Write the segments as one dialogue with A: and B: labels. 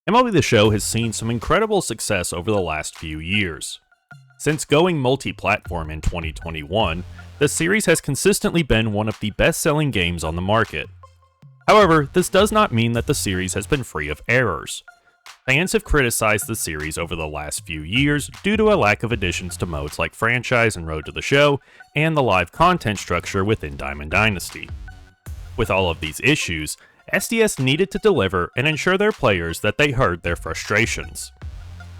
A: MLB The Show has seen some incredible success over the last few years. Since going multi-platform in 2021, the series has consistently been one of the best-selling games on the market. However, this does not mean that the series has been free of errors. Fans have criticized the series over the last few years due to a lack of additions to modes like Franchise and Road to the Show, and the live content structure within Dynasty. With all of these issues, SDS needed to deliver and ensure their players that they heard their frustrations.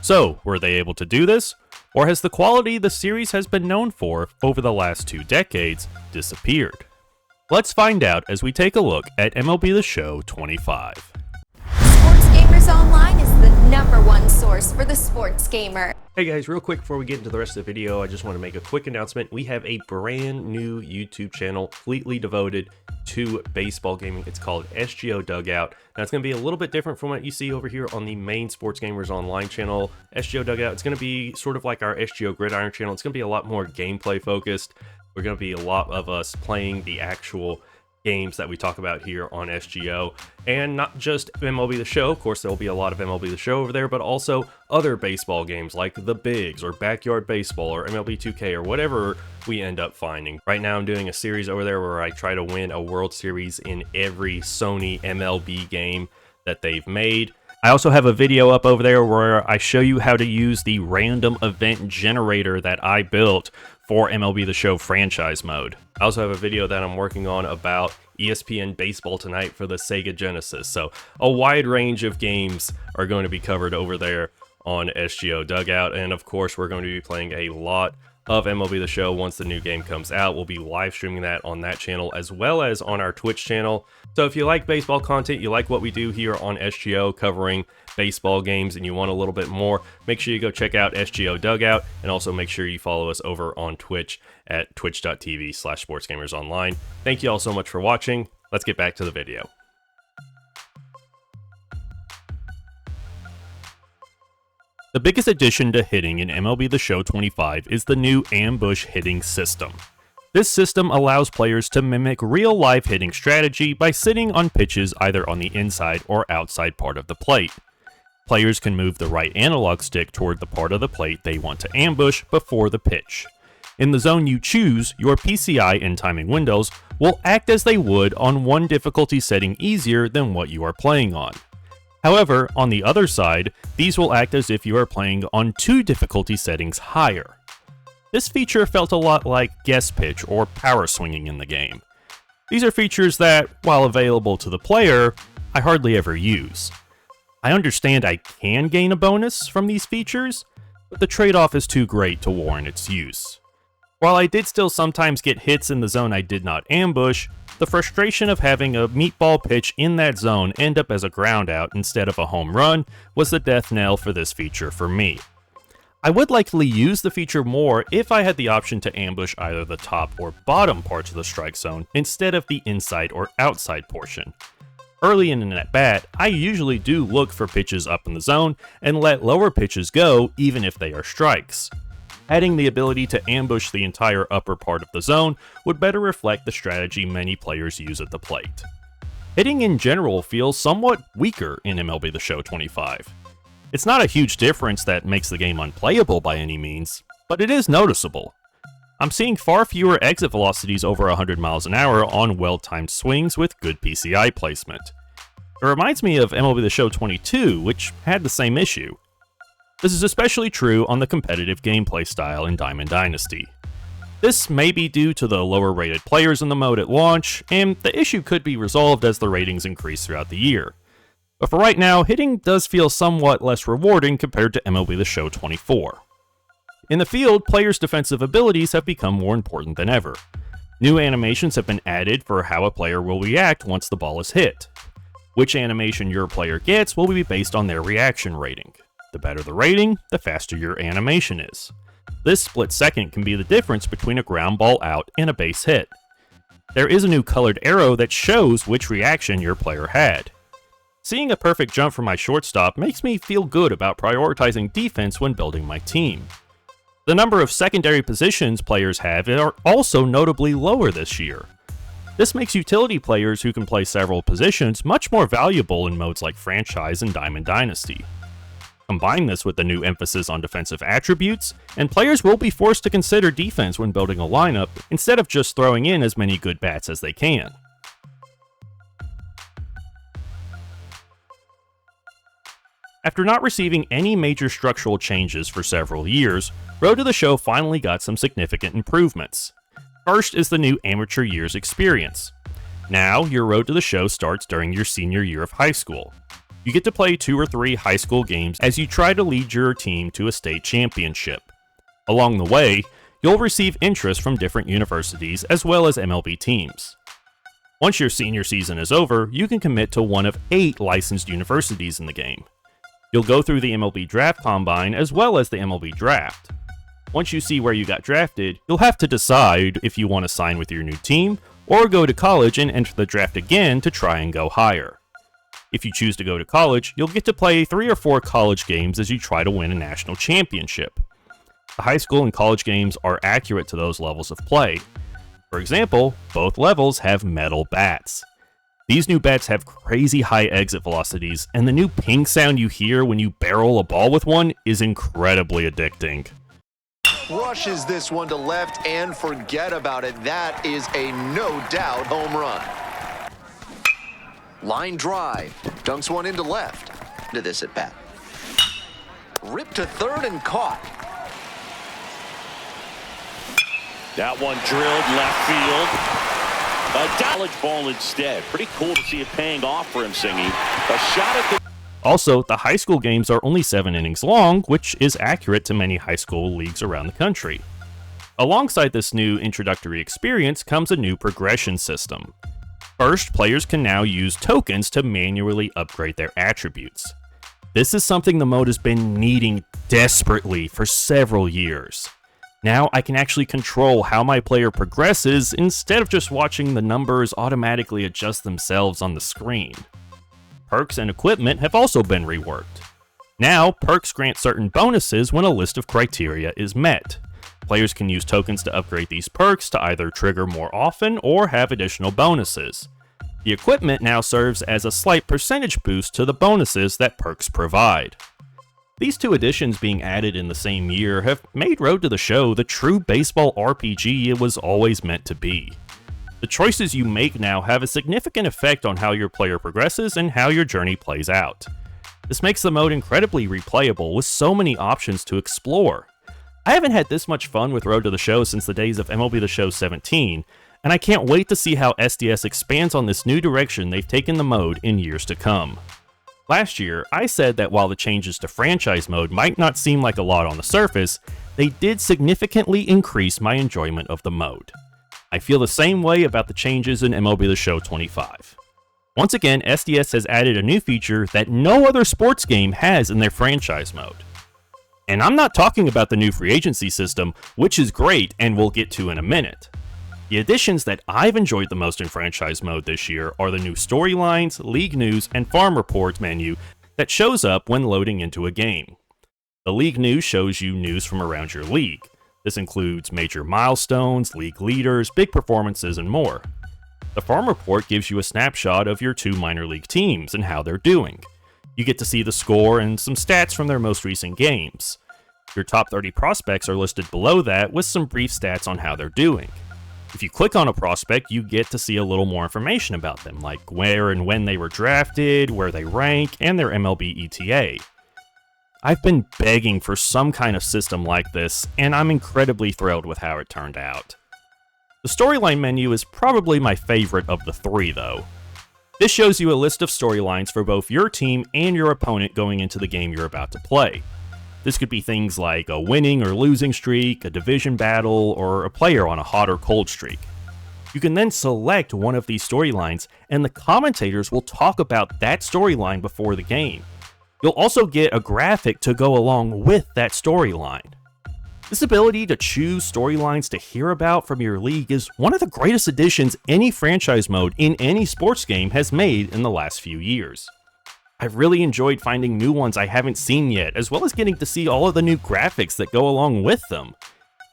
A: So, were they able to do this? Or has the quality the series has been known for over the last 2 decades disappeared? Let's find out as we take a look at MLB The Show 25.
B: Sports Gamers Online is the #1 source for the sports gamer.
C: Hey guys, real quick before we get into the rest of the video, I just want to make a quick announcement. We have a brand new YouTube channel completely devoted to baseball gaming. It's called SGO Dugout. Now it's going to be a little bit different from what you see over here on the main Sports Gamers Online channel. SGO Dugout, it's going to be sort of like our SGO Gridiron channel. It's going to be a lot more gameplay focused. We're going to be a lot of us playing the actual games that we talk about here on SGO, and not just MLB The Show. Of course, there'll be a lot of MLB The Show over there, but also other baseball games like The Bigs or Backyard Baseball or MLB 2K or whatever we end up finding. Right now I'm doing a series over there where I try to win a World Series in every Sony MLB game that they've made. I also have a video up over there where I show you how to use the random event generator that I built for MLB The Show franchise mode. I also have a video that I'm working on about ESPN Baseball Tonight for the Sega Genesis. So a wide range of games are going to be covered over there on SGO Dugout. And of course, we're going to be playing a lot of MLB The Show once the new game comes out. We'll be live streaming that on that channel as well as on our Twitch channel. So if you like baseball content, you like what we do here on SGO covering baseball games, and you want a little bit more, make sure you go check out SGO Dugout, and also make sure you follow us over on Twitch at twitch.tv/sportsgamersonline. Thank you all so much for watching. Let's get back to the video.
A: The biggest addition to hitting in MLB The Show 25 is the new ambush hitting system. This system allows players to mimic real-life hitting strategy by sitting on pitches either on the inside or outside part of the plate. Players can move the right analog stick toward the part of the plate they want to ambush before the pitch. In the zone you choose, your PCI and timing windows will act as they would on one difficulty setting easier than what you are playing on. However, on the other side, these will act as if you are playing on 2 difficulty settings higher. This feature felt a lot like guess pitch or power swinging in the game. These are features that, while available to the player, I hardly ever use. I understand I can gain a bonus from these features, but the trade-off is too great to warrant its use. While I did still sometimes get hits in the zone I did not ambush, the frustration of having a meatball pitch in that zone end up as a ground out instead of a home run was the death knell for this feature for me. I would likely use the feature more if I had the option to ambush either the top or bottom parts of the strike zone instead of the inside or outside portion. Early in an at-bat, I usually do look for pitches up in the zone and let lower pitches go even if they are strikes. Adding the ability to ambush the entire upper part of the zone would better reflect the strategy many players use at the plate. Hitting in general feels somewhat weaker in MLB The Show 25. It's not a huge difference that makes the game unplayable by any means, but it is noticeable. I'm seeing far fewer exit velocities over 100 miles an hour on well-timed swings with good PCI placement. It reminds me of MLB The Show 22, which had the same issue. This is especially true on the competitive gameplay style in Diamond Dynasty. This may be due to the lower rated players in the mode at launch, and the issue could be resolved as the ratings increase throughout the year. But for right now, hitting does feel somewhat less rewarding compared to MLB The Show 24. In the field, players' defensive abilities have become more important than ever. New animations have been added for how a player will react once the ball is hit. Which animation your player gets will be based on their reaction rating. The better the rating, the faster your animation is. This split second can be the difference between a ground ball out and a base hit. There is a new colored arrow that shows which reaction your player had. Seeing a perfect jump from my shortstop makes me feel good about prioritizing defense when building my team. The number of secondary positions players have are also notably lower this year. This makes utility players who can play several positions much more valuable in modes like Franchise and Diamond Dynasty. Combine this with the new emphasis on defensive attributes, and players will be forced to consider defense when building a lineup instead of just throwing in as many good bats as they can. After not receiving any major structural changes for several years, Road to the Show finally got some significant improvements. First is the new Amateur Years experience. Now, your Road to the Show starts during your senior year of high school. You get to play 2 or 3 high school games as you try to lead your team to a state championship. Along the way, you'll receive interest from different universities as well as MLB teams. Once your senior season is over, you can commit to one of 8 licensed universities in the game. You'll go through the MLB Draft Combine as well as the MLB Draft. Once you see where you got drafted, you'll have to decide if you want to sign with your new team or go to college and enter the draft again to try and go higher. If you choose to go to college, you'll get to play 3 or 4 college games as you try to win a national championship. The high school and college games are accurate to those levels of play. For example, both levels have metal bats. These new bats have crazy high exit velocities, and the new ping sound you hear when you barrel a ball with one is incredibly addicting.
D: Rushes this one to left and forget about it. That is a no-doubt home run. Line drive, dunks one into left. To this at bat. Ripped to third and caught.
E: That one drilled left field. A college ball instead. Pretty cool to see it paying off for him, Singy. A shot at the...
A: Also, the high school games are only 7 innings long, which is accurate to many high school leagues around the country. Alongside this new introductory experience comes a new progression system. First, players can now use tokens to manually upgrade their attributes. This is something the mode has been needing desperately for several years. Now I can actually control how my player progresses instead of just watching the numbers automatically adjust themselves on the screen. Perks and equipment have also been reworked. Now, perks grant certain bonuses when a list of criteria is met. Players can use tokens to upgrade these perks to either trigger more often or have additional bonuses. The equipment now serves as a slight percentage boost to the bonuses that perks provide. These 2 additions being added in the same year have made Road to the Show the true baseball RPG it was always meant to be. The choices you make now have a significant effect on how your player progresses and how your journey plays out. This makes the mode incredibly replayable with so many options to explore. I haven't had this much fun with Road to the Show since the days of MLB The Show 17, and I can't wait to see how SDS expands on this new direction they've taken the mode in years to come. Last year, I said that while the changes to franchise mode might not seem like a lot on the surface, they did significantly increase my enjoyment of the mode. I feel the same way about the changes in MLB The Show 25. Once again, SDS has added a new feature that no other sports game has in their franchise mode. And I'm not talking about the new free agency system, which is great and we'll get to in a minute. The additions that I've enjoyed the most in franchise mode this year are the new storylines, league news, and farm reports menu that shows up when loading into a game. The league news shows you news from around your league. This includes major milestones, league leaders, big performances, and more. The farm report gives you a snapshot of your 2 minor league teams and how they're doing. You get to see the score and some stats from their most recent games. Your top 30 prospects are listed below that with some brief stats on how they're doing. If you click on a prospect, you get to see a little more information about them, like where and when they were drafted, where they rank, and their MLB ETA. I've been begging for some kind of system like this, and I'm incredibly thrilled with how it turned out. The storyline menu is probably my favorite of the 3, though. This shows you a list of storylines for both your team and your opponent going into the game you're about to play. This could be things like a winning or losing streak, a division battle, or a player on a hot or cold streak. You can then select one of these storylines, and the commentators will talk about that storyline before the game. You'll also get a graphic to go along with that storyline. This ability to choose storylines to hear about from your league is one of the greatest additions any franchise mode in any sports game has made in the last few years. I've really enjoyed finding new ones I haven't seen yet, as well as getting to see all of the new graphics that go along with them.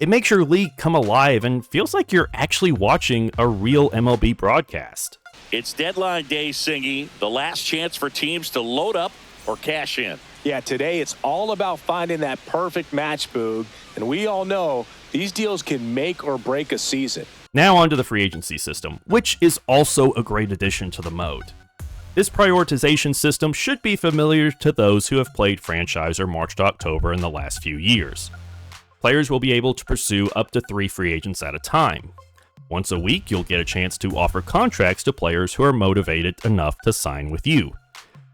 A: It makes your league come alive and feels like you're actually watching a real MLB broadcast.
E: It's deadline day, Singy. The last chance for teams to load up or cash in.
F: Yeah, today it's all about finding that perfect match, Boog. And we all know these deals can make or break a season.
A: Now onto the free agency system, which is also a great addition to the mode. This prioritization system should be familiar to those who have played franchise or March to October in the last few years. Players will be able to pursue up to 3 free agents at a time. Once a week, you'll get a chance to offer contracts to players who are motivated enough to sign with you.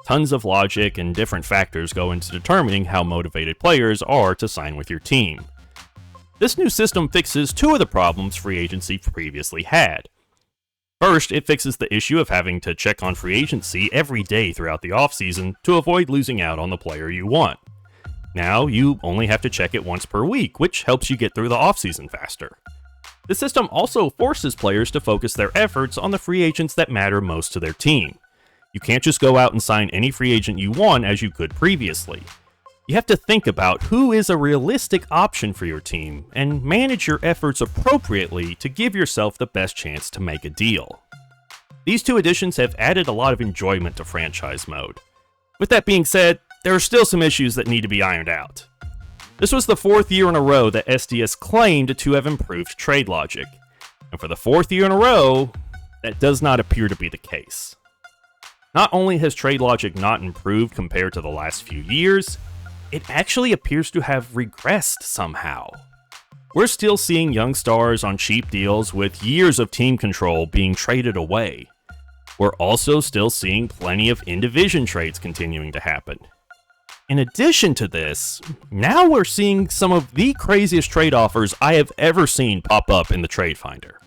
A: Tons of logic and different factors go into determining how motivated players are to sign with your team. This new system fixes 2 of the problems free agency previously had. First, it fixes the issue of having to check on free agency every day throughout the offseason to avoid losing out on the player you want. Now, you only have to check it once per week, which helps you get through the offseason faster. The system also forces players to focus their efforts on the free agents that matter most to their team. You can't just go out and sign any free agent you want as you could previously. You have to think about who is a realistic option for your team and manage your efforts appropriately to give yourself the best chance to make a deal. These 2 additions have added a lot of enjoyment to franchise mode. With that being said, there are still some issues that need to be ironed out. This was the 4th year in a row that SDS claimed to have improved trade logic, and for the 4th year in a row, that does not appear to be the case. Not only has trade logic not improved compared to the last few years, it actually appears to have regressed somehow. We're still seeing young stars on cheap deals with years of team control being traded away. We're also still seeing plenty of in-division trades continuing to happen. In addition to this, now we're seeing some of the craziest trade offers I have ever seen pop up in the Trade Finder.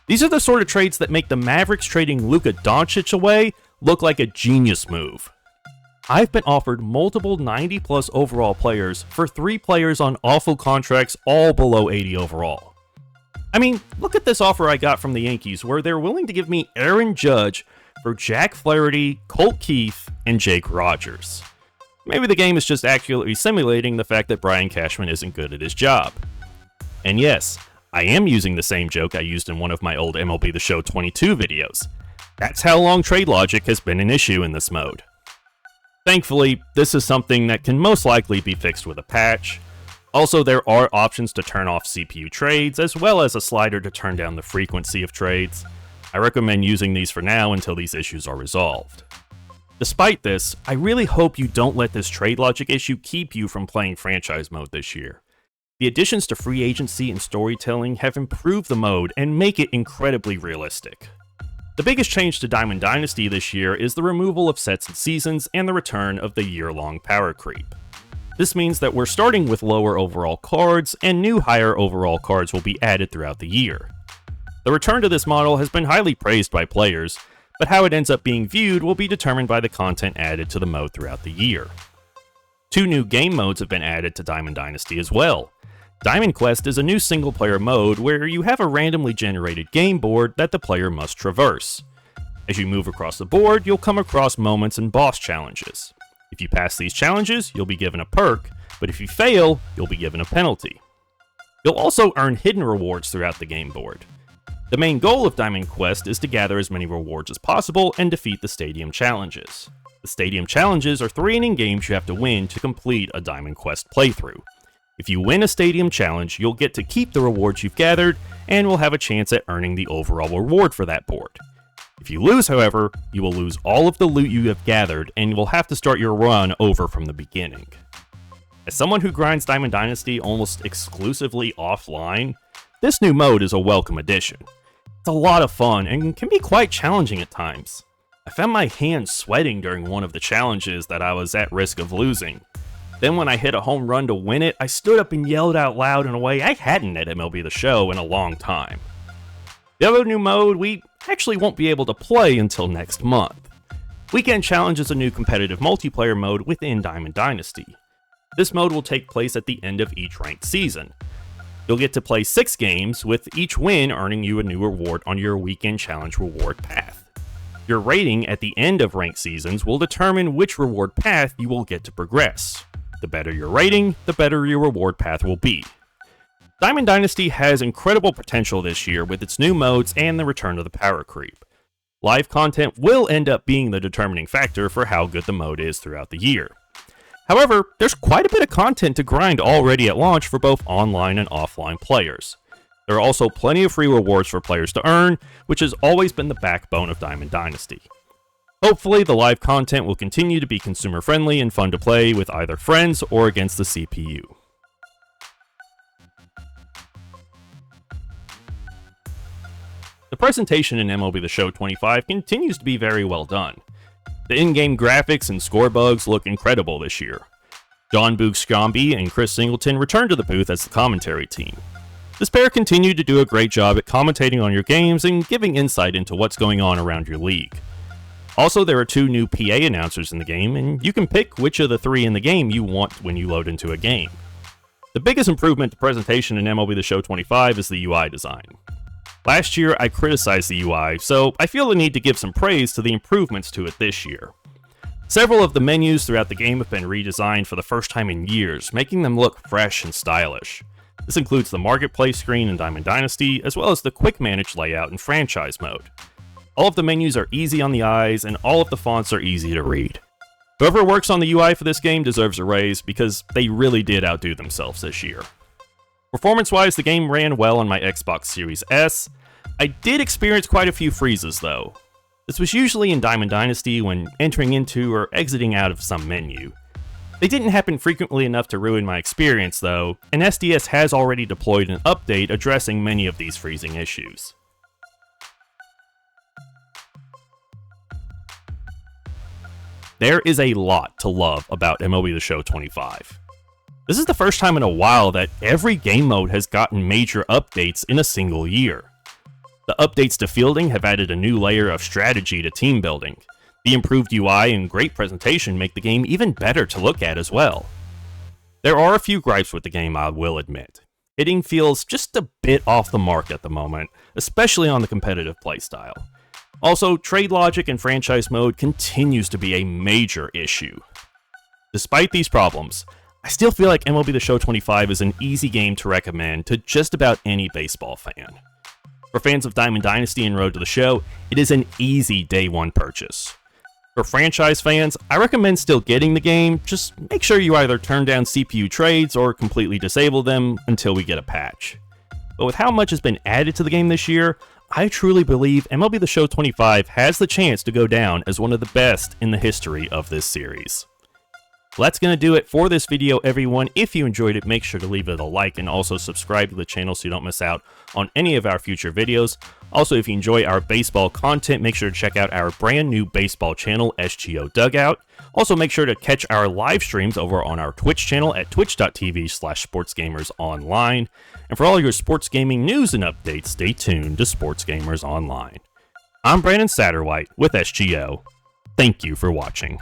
A: These are the sort of trades that make the Mavericks trading Luka Doncic away look like a genius move. I've been offered multiple 90+ overall players for 3 players on awful contracts all below 80 overall. I mean, look at this offer I got from the Yankees where they're willing to give me Aaron Judge for Jack Flaherty, Colt Keith, and Jake Rogers. Maybe the game is just accurately simulating the fact that Brian Cashman isn't good at his job. And yes, I am using the same joke I used in one of my old MLB The Show 22 videos. That's how long trade logic has been an issue in this mode. Thankfully, this is something that can most likely be fixed with a patch. Also, there are options to turn off CPU trades, as well as a slider to turn down the frequency of trades. I recommend using these for now until these issues are resolved. Despite this, I really hope you don't let this trade logic issue keep you from playing franchise mode this year. The additions to free agency and storytelling have improved the mode and make it incredibly realistic. The biggest change to Diamond Dynasty this year is the removal of sets and seasons and the return of the year-long power creep. This means that we're starting with lower overall cards, and new higher overall cards will be added throughout the year. The return to this model has been highly praised by players, but how it ends up being viewed will be determined by the content added to the mode throughout the year. 2 new game modes have been added to Diamond Dynasty as well. Diamond Quest is a new single-player mode where you have a randomly generated game board that the player must traverse. As you move across the board, you'll come across moments and boss challenges. If you pass these challenges, you'll be given a perk, but if you fail, you'll be given a penalty. You'll also earn hidden rewards throughout the game board. The main goal of Diamond Quest is to gather as many rewards as possible and defeat the Stadium Challenges. The Stadium Challenges are 3-inning games you have to win to complete a Diamond Quest playthrough. If you win a Stadium Challenge, you'll get to keep the rewards you've gathered, and will have a chance at earning the overall reward for that board. If you lose, however, you will lose all of the loot you have gathered, and you will have to start your run over from the beginning. As someone who grinds Diamond Dynasty almost exclusively offline, this new mode is a welcome addition. It's a lot of fun, and can be quite challenging at times. I found my hands sweating during one of the challenges that I was at risk of losing. Then when I hit a home run to win it, I stood up and yelled out loud in a way I hadn't at MLB The Show in a long time. The other new mode we actually won't be able to play until next month. Weekend Challenge is a new competitive multiplayer mode within Diamond Dynasty. This mode will take place at the end of each ranked season. You'll get to play 6 games, with each win earning you a new reward on your Weekend Challenge reward path. Your rating at the end of ranked seasons will determine which reward path you will get to progress. The better your rating, the better your reward path will be. Diamond Dynasty has incredible potential this year with its new modes and the return of the power creep. Live content will end up being the determining factor for how good the mode is throughout the year. However, there's quite a bit of content to grind already at launch for both online and offline players. There are also plenty of free rewards for players to earn, which has always been the backbone of Diamond Dynasty. Hopefully, the live content will continue to be consumer friendly and fun to play with either friends or against the CPU. The presentation in MLB The Show 25 continues to be very well done. The in-game graphics and score bugs look incredible this year. John Boog-Scombe and Chris Singleton returned to the booth as the commentary team. This pair continued to do a great job at commentating on your games and giving insight into what's going on around your league. Also, there are 2 new PA announcers in the game, and you can pick which of the 3 in the game you want when you load into a game. The biggest improvement to presentation in MLB The Show 25 is the UI design. Last year, I criticized the UI, so I feel the need to give some praise to the improvements to it this year. Several of the menus throughout the game have been redesigned for the first time in years, making them look fresh and stylish. This includes the Marketplace screen in Diamond Dynasty, as well as the Quick Manage layout in Franchise mode. All of the menus are easy on the eyes, and all of the fonts are easy to read. Whoever works on the UI for this game deserves a raise, because they really did outdo themselves this year. Performance-wise, the game ran well on my Xbox Series S. I did experience quite a few freezes though. This was usually in Diamond Dynasty when entering into or exiting out of some menu. They didn't happen frequently enough to ruin my experience though, and SDS has already deployed an update addressing many of these freezing issues. There is a lot to love about MLB The Show 25. This is the first time in a while that every game mode has gotten major updates in a single year. The updates to fielding have added a new layer of strategy to team building. The improved UI and great presentation make the game even better to look at as well. There are a few gripes with the game, I will admit. Hitting feels just a bit off the mark at the moment, especially on the competitive playstyle. Also, trade logic in franchise mode continues to be a major issue. Despite these problems, I still feel like MLB The Show 25 is an easy game to recommend to just about any baseball fan. For fans of Diamond Dynasty and Road to the Show, it is an easy day one purchase. For franchise fans, I recommend still getting the game, just make sure you either turn down CPU trades or completely disable them until we get a patch. But with how much has been added to the game this year, I truly believe MLB The Show 25 has the chance to go down as one of the best in the history of this series. Well, that's going to do it for this video, everyone. If you enjoyed it, make sure to leave it a like and also subscribe to the channel so you don't miss out on any of our future videos. Also, if you enjoy our baseball content, make sure to check out our brand new baseball channel, SGO Dugout. Also, make sure to catch our live streams over on our Twitch channel at twitch.tv/sportsgamersonline. And for all your sports gaming news and updates, stay tuned to Sports Gamers Online. I'm Brandon Satterwhite with SGO. Thank you for watching.